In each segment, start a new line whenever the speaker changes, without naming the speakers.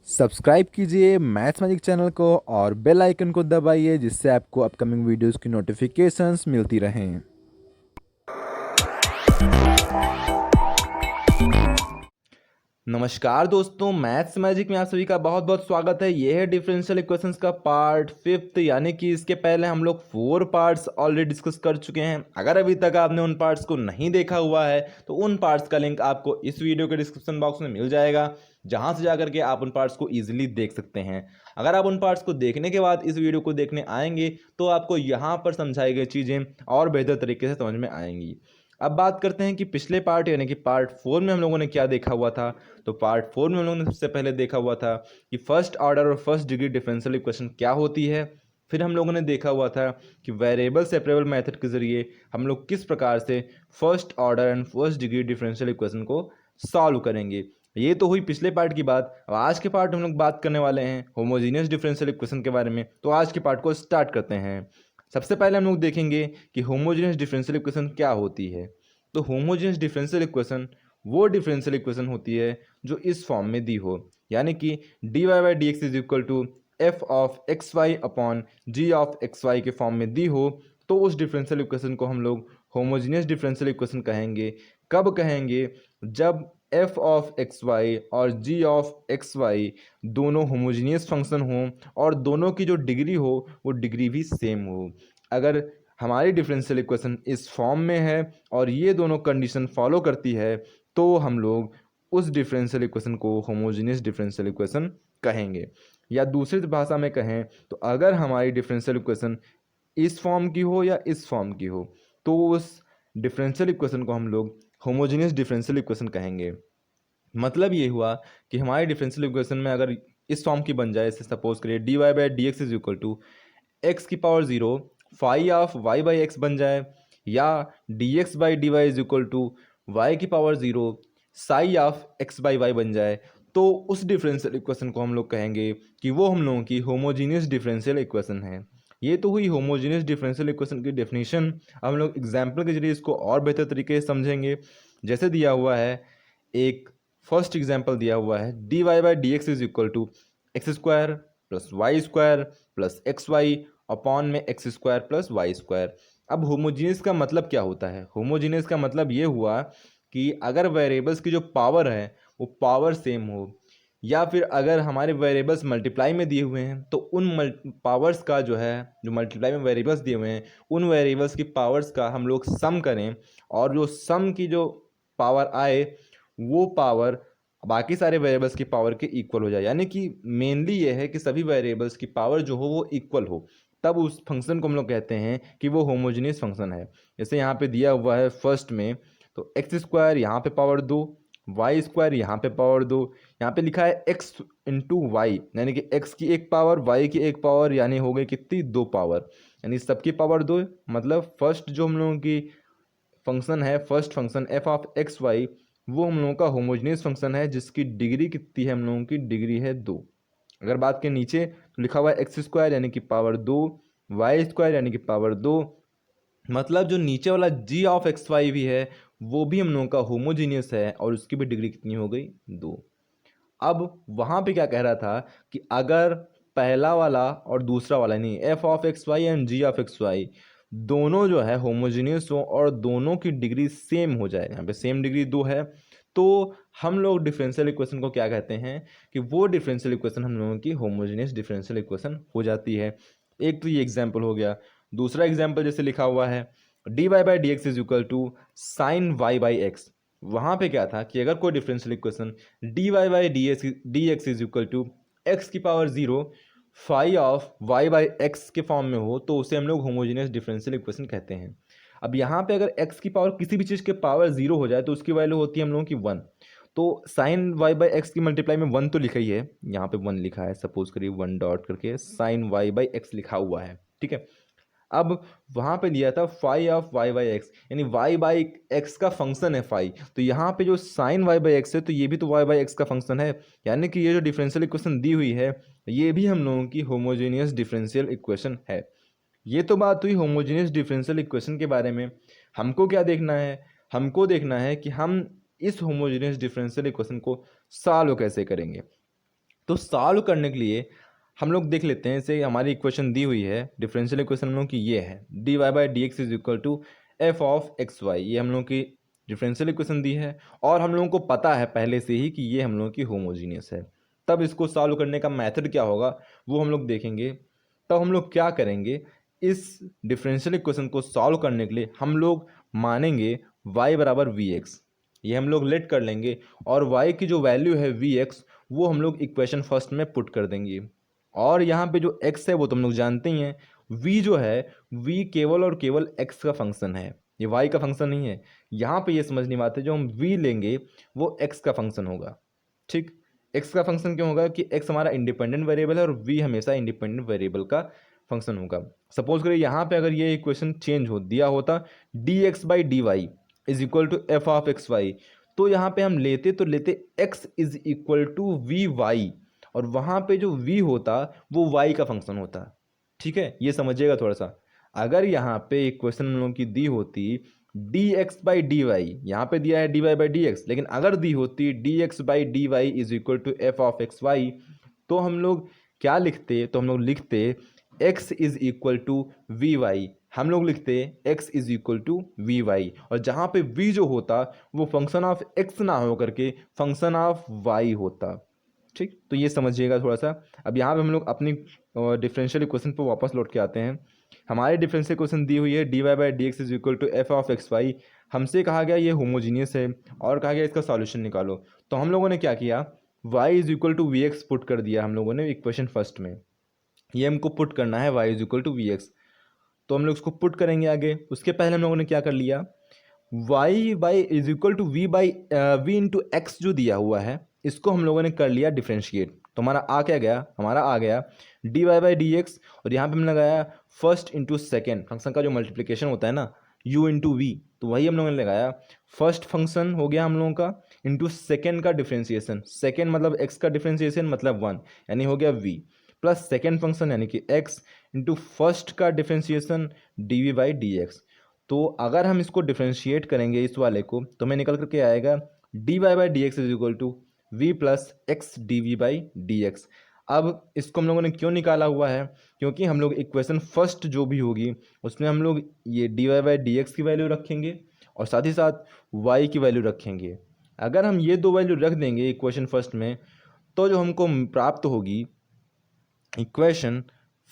Subscribe कीजिए maths magic channel को और बेल आइकन को दबाइए जिससे आपको अपकमिंग वीडियोस की नोटिफिकेशंस मिलती रहें। नमस्कार दोस्तों, मैथ्स मैजिक में आप सभी का बहुत बहुत स्वागत है। यह है डिफरेंशियल इक्वेशंस का पार्ट 5, यानी कि इसके पहले हम लोग 4 पार्ट्स ऑलरेडी डिस्कस कर चुके हैं। अगर अभी तक आपने उन पार्ट्स को नहीं देखा हुआ है तो उन पार्ट्स का लिंक आपको इस वीडियो के डिस्क्रिप्शन बॉक्स में मिल जाएगा, जहां से जाकर के आप उन पार्ट्स को ईजिली देख सकते हैं। अगर आप उन पार्ट्स को देखने के बाद इस वीडियो को देखने आएंगे तो आपको यहाँ पर समझाई गई चीज़ें और बेहतर तरीके से समझ में आएंगी। अब बात करते हैं कि पिछले पार्ट यानी कि पार्ट 4 में हम लोगों ने क्या देखा हुआ था। तो पार्ट 4 में हम लोगों ने सबसे पहले देखा हुआ था कि फर्स्ट ऑर्डर और फर्स्ट डिग्री डिफरेंशियल इक्वेशन क्या होती है। फिर हम लोगों ने देखा हुआ था कि वेरिएबल सेपरेबल मेथड के जरिए हम लोग किस प्रकार से first order and first degree differential equation को सॉल्व करेंगे। ये तो हुई पिछले पार्ट की बात। अब आज के पार्ट हम लोग बात करने वाले हैं होमोजीनियस डिफरेंशियल इक्वेशन के बारे में। तो आज के पार्ट को स्टार्ट करते हैं। सबसे पहले हम लोग देखेंगे कि होमोजीनियस डिफरेंशियल इक्वेशन क्या होती है। तो होमोजीनियस डिफरेंशियल इक्वेशन वो डिफरेंशियल इक्वेशन होती है जो इस फॉर्म में दी हो, यानी कि dy by d x is equal to f of x y upon g of x y के फॉर्म में दी हो। तो उस डिफरेंशियल इक्वेशन को हम लोग होमोजीनियस डिफरेंशियल इक्वेशन कहेंगे। कब कहेंगे? जब एफ ऑफ एक्स वाई और जी ऑफ एक्स वाई दोनों होमोजीनियस फंक्शन हो और दोनों की जो डिग्री हो वो डिग्री भी सेम हो। अगर हमारी डिफरेंशियल इक्वेशन इस फॉर्म में है और ये दोनों कंडीशन फॉलो करती है तो हम लोग उस डिफरेंशियल इक्वेशन को होमोजीनियस डिफरेंशियल इक्वेशन कहेंगे। या दूसरी भाषा में कहें तो अगर हमारी डिफरेंशियल इक्वेशन इस फॉर्म की हो या इस फॉर्म की हो तो उस डिफरेंशियल इक्वेशन को हम लोग होमोजीनियस डिफरेंशियल इक्वेशन कहेंगे। मतलब ये हुआ कि हमारी डिफरेंशियल इक्वेशन में अगर इस फॉर्म की बन जाए, जैसे सपोज करिए d y by d x is equal to x की power 0 phi of y by x बन जाए, या d x by d y is equal to y की power 0 psi of x by y बन जाए, तो उस डिफरेंशियल इक्वेशन को हम लोग कहेंगे कि वो हम लोगों की होमोजीनियस डिफरेंशियल इक्वेशन है। ये तो हुई होमोजीनियस डिफरेंशियल इक्वेशन की डेफिनेशन। अब हम लोग एग्जाम्पल के जरिए इसको और बेहतर तरीके से समझेंगे। जैसे दिया हुआ है, एक फर्स्ट एग्जाम्पल दिया हुआ है d y by d x is equal to x square plus y square plus x y upon में x square plus y square. अब होमोजीनियस का मतलब क्या होता है? होमोजीनियस का मतलब ये हुआ कि अगर वेरिएबल्स की जो पावर है वो पावर सेम हो, या फिर अगर हमारे वेरिएबल्स मल्टीप्लाई में दिए हुए हैं तो उन पावर्स का जो मल्टीप्लाई में वेरिएबल्स दिए हुए हैं उन वेरिएबल्स की पावर्स का हम लोग सम करें, और जो सम की जो पावर आए वो पावर बाकी सारे वेरिएबल्स की पावर के इक्वल हो जाए। यानी कि मेनली ये है कि सभी वेरिएबल्स की पावर जो हो वो इक्वल हो, तब उस फंक्शन को हम लोग कहते हैं कि वो होमोजीनियस फंक्शन है। जैसे यहाँ पे दिया हुआ है फर्स्ट में, तो एक्स स्क्वायर यहाँ पे पावर 2, वाई स्क्वायर यहाँ पे पावर 2, यहाँ पे लिखा है एक्स इंटू वाई, यानी कि एक्स की एक पावर वाई की एक पावर, यानी हो गई कितनी? 2 पावर, यानी सबकी पावर 2। मतलब फर्स्ट जो हम लोगों की फंक्शन है, first function f of x y, वो हम लोगों का होमोजीनियस फंक्शन है जिसकी डिग्री कितनी है? हम लोगों की डिग्री है 2। अगर बात के नीचे तो लिखा हुआ है एक्स स्क्वायर यानी कि पावर 2, वाई स्क्वायर यानी कि पावर 2। मतलब जो नीचे वाला जी ऑफ एक्स वाई भी है वो भी हम लोगों का होमोजीनियस है और उसकी भी डिग्री कितनी हो गई? 2। अब वहाँ पे क्या कह रहा था कि अगर पहला वाला और दूसरा वाला, नहीं, f of x y and g of x y दोनों जो है होमोजीनियस हो और दोनों की डिग्री सेम हो जाए, यहाँ पे सेम डिग्री 2 है, तो हम लोग डिफरेंशियल इक्वेशन को क्या कहते हैं कि वो डिफरेंशियल इक्वेशन हम लोगों की होमोजीनियस डिफरेंशियल इक्वेशन हो जाती है। एक तो ये एग्जाम्पल हो गया। दूसरा एग्जाम्पल जैसे लिखा हुआ है d y by d x is equal to sine y by x. वहाँ पे क्या था कि अगर कोई differential equation d y by d x is equal to x की power 0 phi of y by x के फॉर्म में हो तो उसे हम लोग होमोजीनियस डिफरेंशियल इक्वेशन कहते हैं। अब यहाँ पे अगर x की पावर किसी भी चीज़ के पावर 0 हो जाए तो उसकी वैल्यू होती है हम लोगों की 1। तो साइन वाई बाई एक्स की मल्टीप्लाई में 1 तो लिखा ही है, यहाँ पे 1 लिखा है, सपोज करिए 1 डॉट करके साइन वाई बाई एक्स लिखा हुआ है, ठीक है। अब वहाँ पे दिया था phi of y by x, यानी वाई बाई एक्स का फंक्शन है फाई, तो यहाँ पे जो साइन वाई बाई एक्स है तो ये भी तो वाई बाई एक्स का फंक्शन है, यानी कि ये जो डिफरेंशियल इक्वेशन दी हुई है ये भी हम लोगों की होमोजेनियस डिफरेंशियल इक्वेशन है। ये तो बात हुई होमोजेनियस डिफरेंशियल इक्वेशन के बारे में। हमको क्या देखना है? हमको देखना है कि हम इस होमोजेनियस डिफरेंशियल इक्वेशन को सॉल्व कैसे करेंगे। तो सॉल्व करने के लिए हम लोग देख लेते हैं, जैसे हमारी इक्वेशन दी हुई है, डिफरेंशियल इक्वेशन हम लोग की ये है, dy by d x is equal to f of x y, ये हम लोग की डिफरेंशियल इक्वेशन दी है और हम लोगों को पता है पहले से ही कि ये हम लोगों की होमोजीनियस है। तब इसको सॉल्व करने का मेथड क्या होगा वो हम लोग देखेंगे। तब हम लोग क्या करेंगे, इस डिफरेंशियल इक्वेशन को सॉल्व करने के लिए हम लोग मानेंगे y बराबर वी एक्स, ये हम लोग लेट कर लेंगे और y की जो वैल्यू है वी एक्स वो हम लोग इक्वेशन फर्स्ट में पुट कर देंगे। और यहाँ पे जो x है वो तो हम लोग जानते ही हैं, v जो है v केवल और केवल x का फंक्शन है, ये y का फंक्शन नहीं है। यहाँ पे ये समझनी बात है, जो हम v लेंगे वो x का फंक्शन होगा। ठीक, x का फंक्शन क्यों होगा कि x हमारा इंडिपेंडेंट वेरिएबल है और v हमेशा इंडिपेंडेंट वेरिएबल का फंक्शन होगा। सपोज करिए यहाँ पे अगर ये इक्वेशन चेंज हो दिया होता d x by d y is equal to f of x y, तो यहाँ पे हम लेते x is equal to v y और वहाँ पे जो v होता वो y का फंक्शन होता। ठीक है, ये समझिएगा थोड़ा सा। अगर यहाँ पे इक्वेशन हम लोगों की दी होती d x by d y, यहाँ पे दिया है d y by d x, लेकिन अगर दी होती d x by d y is equal to f of x y, तो हम लोग क्या लिखते, तो हम लोग लिखते x is equal to v y, हम लोग लिखते x is equal to v y, और जहाँ पे v जो होता वो फंक्शन ऑफ x ना हो करके फंक्शन ऑफ y होता। ठीक, तो ये समझिएगा थोड़ा सा। अब यहाँ पे हम लोग अपनी डिफरेंशियल इक्वेशन पर वापस लौट के आते हैं। हमारी डिफरेंशियल इक्वेशन दी हुई है d y by d x is equal to f of x y, हमसे कहा गया ये होमोजीनियस है और कहा गया इसका सॉल्यूशन निकालो। तो हम लोगों ने क्या किया, y is equal to v x put कर दिया हम लोगों ने इक्वेशन फर्स्ट में, ये हमको पुट करना है y is equal to v x, तो हम लोग इसको पुट करेंगे आगे। उसके पहले हम लोगों ने क्या कर लिया, y by is equal to v by v into x जो दिया हुआ है इसको हम लोगों ने कर लिया डिफ्रेंशिएट, तो हमारा आ क्या गया, हमारा आ गया d y by d x, और यहाँ पे हमने लगाया फर्स्ट इंटू सेकेंड, फंक्शन का जो मल्टीप्लिकेशन होता है ना u इंटू वी, तो वही हम लोगों ने लगाया। फर्स्ट फंक्शन हो गया हम लोगों का इंटू सेकेंड का डिफ्रेंशिएशन, सेकेंड मतलब x का डिफ्रेंशिएशन मतलब 1 यानी हो गया v, प्लस सेकेंड फंक्शन यानी कि x इंटू फर्स्ट का differentiation d v by d x. तो अगर हम इसको डिफ्रेंशिएट करेंगे इस वाले को तो हमें निकल करके आएगा d y by d x is equal to v plus x d v by d x. अब इसको हम लोगों ने क्यों निकाला हुआ है, क्योंकि हम लोग इक्वेशन फर्स्ट जो भी होगी उसमें हम लोग ये d y by d x की वैल्यू रखेंगे और साथ ही साथ वाई की वैल्यू रखेंगे। अगर हम ये दो वैल्यू रख देंगे इक्वेशन फर्स्ट में, तो जो हमको प्राप्त होगी इक्वेशन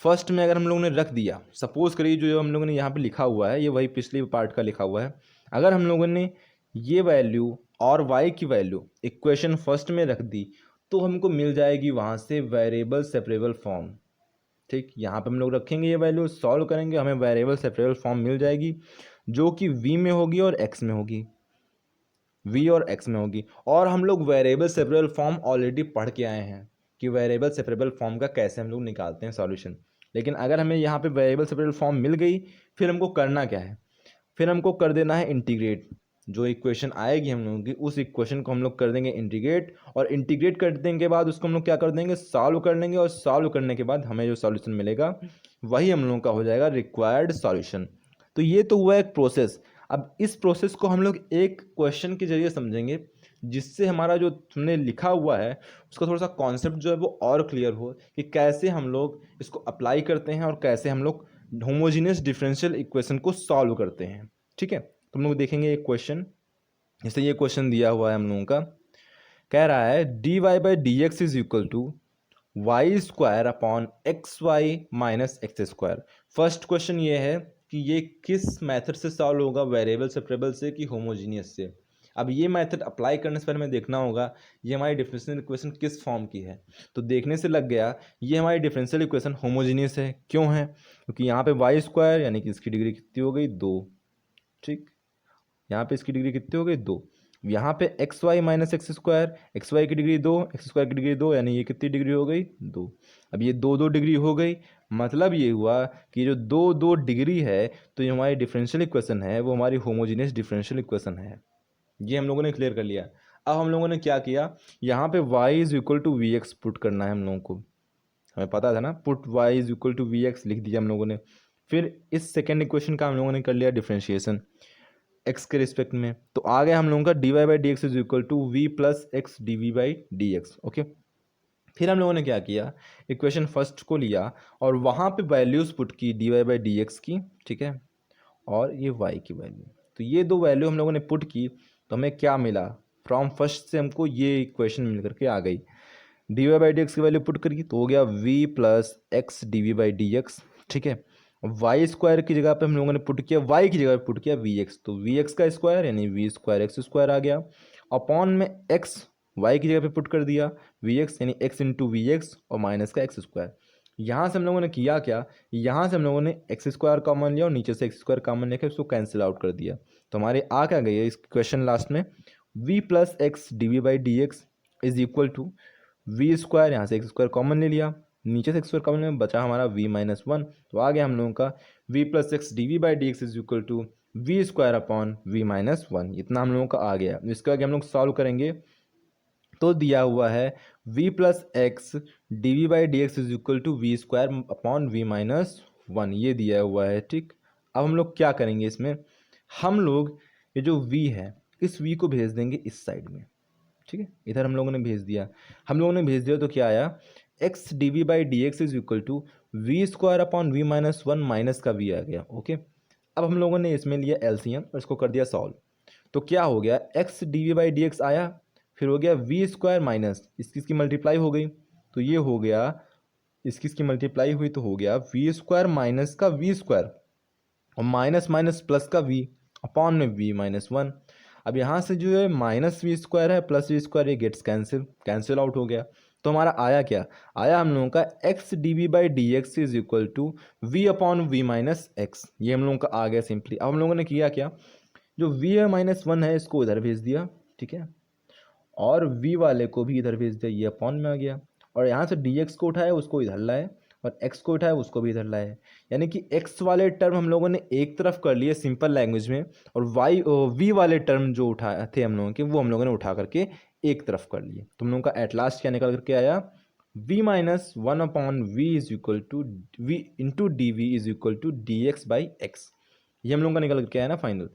फर्स्ट में अगर हम लोगों ने रख दिया, सपोज करिए जो हम लोगों ने यहाँ पे लिखा हुआ है ये वही पिछले पार्ट का लिखा हुआ है, अगर हम लोगों ने ये वैल्यू और y की वैल्यू इक्वेशन फर्स्ट में रख दी तो हमको मिल जाएगी वहाँ से वेरिएबल सेपरेबल फॉर्म। ठीक, यहाँ पे हम लोग रखेंगे ये वैल्यू, सॉल्व करेंगे, हमें वेरिएबल सेपरेबल फॉर्म मिल जाएगी जो कि v में होगी और x में होगी, v और x में होगी। और हम लोग वेरिएबल सेपरेबल फॉर्म ऑलरेडी पढ़ के आए हैं कि वेरिएबल सेपरेबल फॉर्म का कैसे हम लोग निकालते हैं सॉल्यूशन। लेकिन अगर हमें यहाँ पे वेरिएबल सेपरेबल फॉर्म मिल गई, फिर हमको करना क्या है, फिर हमको कर देना है इंटीग्रेट। जो इक्वेशन आएगी हम लोगों की उस इक्वेशन को हम लोग कर देंगे इंटीग्रेट, और इंटीग्रेट कर देने के बाद उसको हम लोग क्या कर देंगे, सॉल्व कर लेंगे, और सॉल्व करने के बाद हमें जो सॉल्यूशन मिलेगा वही हम लोगों का हो जाएगा रिक्वायर्ड सॉल्यूशन। तो ये तो हुआ एक प्रोसेस। अब इस प्रोसेस को हम लोग एक क्वेश्चन के जरिए समझेंगे जिससे हमारा जो हमने लिखा हुआ है उसका थोड़ा सा कॉन्सेप्ट जो है वो और क्लियर हो कि कैसे हम लोग इसको अप्लाई करते हैं और कैसे हम लोग होमोजीनियस डिफरेंशियल इक्वेशन को सॉल्व करते हैं। ठीक है, तो हम लोग देखेंगे एक क्वेश्चन, जैसे ये क्वेश्चन दिया हुआ है हम लोगों का, कह रहा है d y by d x is equal to y square upon x y minus x square. First question ये है कि ये किस मेथड से सॉल्व होगा, वेरिएबल सेपरेबल से कि होमोजीनियस से। अब ये मेथड अप्लाई करने से पहले हमें देखना होगा ये हमारी डिफरेंशियल इक्वेशन किस फॉर्म की है। तो देखने से लग गया ये हमारी डिफरेंशियल इक्वेशन होमोजीनियस है। क्यों है, क्योंकि यहाँ पे वाई स्क्वायर यानी कि इसकी डिग्री कितनी हो गई, 2। ठीक, यहाँ पे इसकी डिग्री कितनी हो गई, 2। यहाँ पे x y minus x square, x y की डिग्री 2, एक्स स्क्वायर की डिग्री 2, यानी ये कितनी डिग्री हो गई, 2। अब ये 2 डिग्री हो गई, मतलब ये हुआ कि जो 2 डिग्री है तो ये हमारी डिफरेंशियल इक्वेशन है वो हमारी होमोजीनियस डिफरेंशियल इक्वेशन है। ये हम लोगों ने क्लियर कर लिया। अब हम लोगों ने क्या किया, यहाँ पे y is equal to v x put करना है हम लोगों को, हमें पता था ना, put y is equal to v x लिख दिया हम लोगों ने। फिर इस सेकेंड इक्वेशन का हम लोगों ने कर लिया डिफ्रेंशिएशन x के रिस्पेक्ट में, तो आ गया हम लोगों का d y by d x is equal to v plus x d v by d x. Okay, फिर हम लोगों ने क्या किया, इक्वेशन फर्स्ट को लिया और वहाँ पे वैल्यूज़ पुट की d y by d x की, ठीक है, और ये y की वैल्यू। तो ये दो वैल्यू हम लोगों ने पुट की तो हमें क्या मिला, फ्रॉम फर्स्ट से हमको ये इक्वेशन मिल करके आ गई। D y by d x की वैल्यू पुट करी तो हो गया v plus x d v by d x, ठीक है। वाई स्क्वायर की जगह पे हम लोगों ने पुट किया, y की जगह पे पुट किया वी एक्स, तो वी एक्स का स्क्वायर यानी वी स्क्वायर एक्स स्क्वायर आ गया। अपॉन में x y की जगह पे पुट कर दिया, वी एक्स यानी x इंटू वी एक्स और माइनस का एक्स स्क्वायर। यहाँ से हम लोगों ने किया क्या, यहाँ से हम लोगों ने एक्स स्क्वायर कॉमन लिया और नीचे से एक्स स्क्वायर कॉमन लेकर उसको कैंसिल आउट कर दिया। तो हमारे आ क्या गई है इस क्वेश्चन लास्ट में, v plus x d v by d x is equal to v square, यहाँ से एक्स स्क्वायर कॉमन ले लिया, नीचे से एक्स स्क्वायर कॉमन में बचा हमारा v माइनस वन। तो आ गया हम लोगों का v plus x d v by d x is equal to v square upon v minus one. इतना हम लोगों का आ गया। इसके आगे हम लोग सॉल्व करेंगे तो दिया हुआ है v plus x d v by d x is equal to v square upon v minus one, ये दिया हुआ है, ठीक। अब हम लोग क्या करेंगे इसमें, हम लोग ये जो v है इस v को भेज देंगे इस साइड में, ठीक है, इधर हम लोगों ने भेज दिया। हम लोगों ने भेज दिया तो क्या आया, x d v by d x is equal to v square upon v minus one minus का v आ गया, ओके। अब हम लोगों ने इसमें लिया एलसीएम और इसको कर दिया सॉल्व। तो क्या हो गया, x d v by d x आया, फिर हो गया वी स्क्वायर माइनस इसकी मल्टीप्लाई हो गई, तो ये हो गया इसकी मल्टीप्लाई हुई तो हो गया वी स्क्वायर माइनस का वी स्क्वायर और माइनस माइनस प्लस का v अपॉन में v माइनस वन। अब यहाँ से जो है माइनस वी स्क्वायर है प्लस वी स्क्वायर, ये गेट्स कैंसिल आउट हो गया। तो हमारा आया क्या, आया हम लोगों का x d v by d x is equal to v upon v minus x, ये हम लोगों का आ गया सिंपली। अब हम लोगों ने किया क्या, जो v माइनस वन है इसको इधर भेज दिया, ठीक है, और v वाले को भी इधर भेज दिया, ये अपॉन में आ गया, और यहाँ से dx को उठाया उसको इधर लाए और x को उठाया उसको भी इधर लाए, यानी कि x वाले टर्म हम लोगों ने एक तरफ कर लिए सिंपल लैंग्वेज में, और v वाले टर्म जो उठाए थे हम लोगों के वो हम लोगों ने उठा करके एक तरफ कर लिए। तो हम लोगों का एट लास्ट क्या निकल करके आया, v minus one upon v is equal to v into d v is equal to d x by x, ये हम लोगों का निकल करके आया ना फाइनल।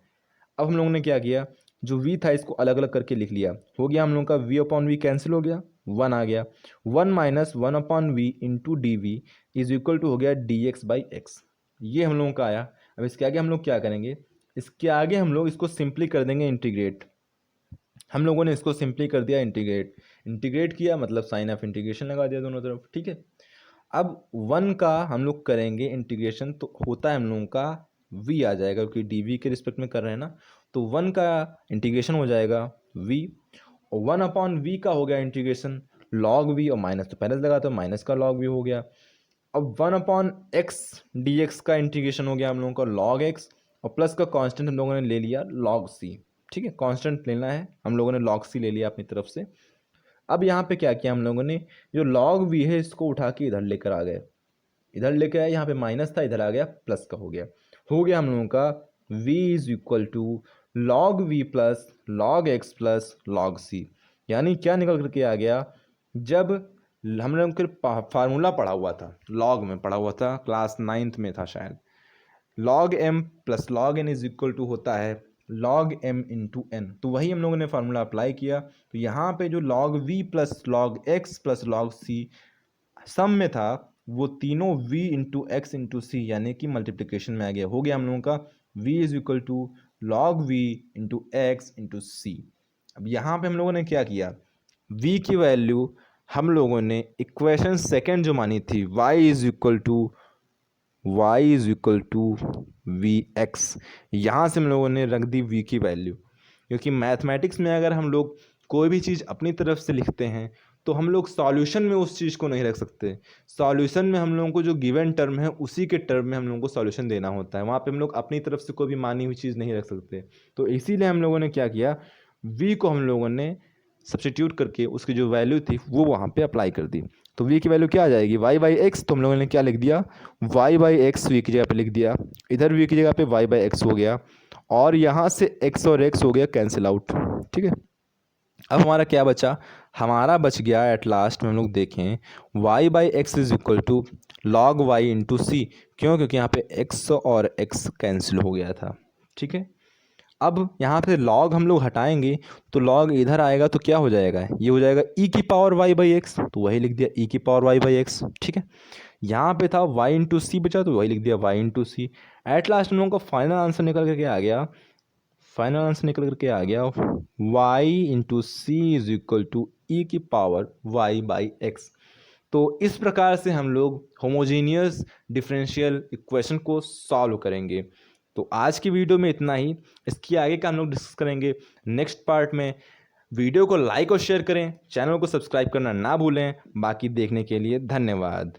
अब हम लोगों ने क्या किया, जो v था इसको अलग अलग करके लिख लिया, हो गया हम लोगों का v अपॉन वी कैंसिल हो गया, वन आ गया, one minus one upon v into d v is equal to हो गया डी एक्स बाई एक्स, ये हम लोगों का आया। अब इसके आगे हम लोग क्या करेंगे, इसके आगे हम लोग इसको सिंपली कर देंगे इंटीग्रेट। हम लोगों ने इसको सिंपली कर दिया इंटीग्रेट किया मतलब साइन ऑफ इंटीग्रेशन लगा दिया दोनों तरफ, ठीक है। अब वन का हम लोग करेंगे इंटीग्रेशन तो होता है हम लोगों का v आ जाएगा, क्योंकि डी वी के रिस्पेक्ट में कर रहे हैं ना, तो वन का इंटीग्रेशन हो जाएगा v, और वन अपॉन वी का हो गया इंटीग्रेशन log v, और माइनस तो पहले से लगा तो माइनस का log v हो गया। अब one upon x D x का इंटीग्रेशन हो गया हम लोगों का log x, और प्लस का कांस्टेंट हम लोगों ने ले लिया log c, ठीक है, कांस्टेंट लेना है, हम लोगों ने log c ले लिया अपनी तरफ से। अब यहाँ पे क्या किया हम लोगों ने, जो log v है इसको उठा के इधर लेकर आ गए, इधर लेकर आए, यहाँ पे माइनस था इधर आ गया प्लस का हो गया हम लोगों का v is equal to log v plus log x plus log c, यानी क्या निकल करके आ गया, जब हम लोग के फार्मूला पढ़ा हुआ था, log में पढ़ा हुआ था, क्लास 9th में था शायद, log m plus log n is equal to होता है log m इंटू n, तो वही हम लोगों ने फार्मूला अप्लाई किया। तो यहाँ पे जो log v plus log x plus log c सम में था वो तीनों v इंटू एक्स इंटू सी यानी कि मल्टीप्लिकेशन में आ गया, हो गया हम लोगों का v is equal to log v into x into c. अब यहाँ पे हम लोगों ने क्या किया, v की वैल्यू हम लोगों ने इक्वेशन सेकेंड जो मानी थी y is equal to v x, यहाँ से हम लोगों ने रख दी v की वैल्यू, क्योंकि मैथमेटिक्स में अगर हम लोग कोई भी चीज़ अपनी तरफ से लिखते हैं तो हम लोग सॉल्यूशन में उस चीज़ को नहीं रख सकते। सॉल्यूशन में हम लोगों को जो गिवन टर्म है उसी के टर्म में हम लोगों को सॉल्यूशन देना होता है, वहाँ पे हम लोग अपनी तरफ से कोई भी मानी हुई चीज़ नहीं रख सकते। तो इसीलिए हम लोगों ने क्या किया, v को हम लोगों ने सब्स्टिट्यूट करके उसकी जो वैल्यू थी वो वहाँ पे अप्लाई कर दी। तो v की वैल्यू क्या आ जाएगी, y बाई एक्स, तो हम लोगों ने क्या लिख दिया, y बाई एक्स वी की जगह पे लिख दिया, इधर v की जगह पे y बाई एक्स हो गया, और यहाँ से x और x हो गया कैंसिल आउट, ठीक है। अब हमारा क्या बचा, हमारा बच गया एट लास्ट में हम लोग देखें y by x is equal to log y into c, क्यों, क्योंकि यहाँ पे x और x कैंसिल हो गया था, ठीक है। अब यहाँ पे log हम लोग हटाएंगे तो log इधर आएगा तो क्या हो जाएगा, ये हो जाएगा e की पावर y बाई एक्स, तो वही लिख दिया e की पावर y बाई एक्स। ठीक है, यहाँ पे था y इंटू सी बचा तो वही लिख दिया y into c. At last हम लोगों का फाइनल आंसर निकल करके आ गया, फाइनल आंसर निकल करके आ गया y into c is equal to e की पावर y बाई एक्स। तो इस प्रकार से हम लोग होमोजीनियस डिफरेंशियल इक्वेशन को सॉल्व करेंगे। तो आज की वीडियो में इतना ही, इसकी आगे का हम लोग डिस्कस करेंगे नेक्स्ट पार्ट में। वीडियो को लाइक और शेयर करें, चैनल को सब्सक्राइब करना ना भूलें। बाकी देखने के लिए धन्यवाद।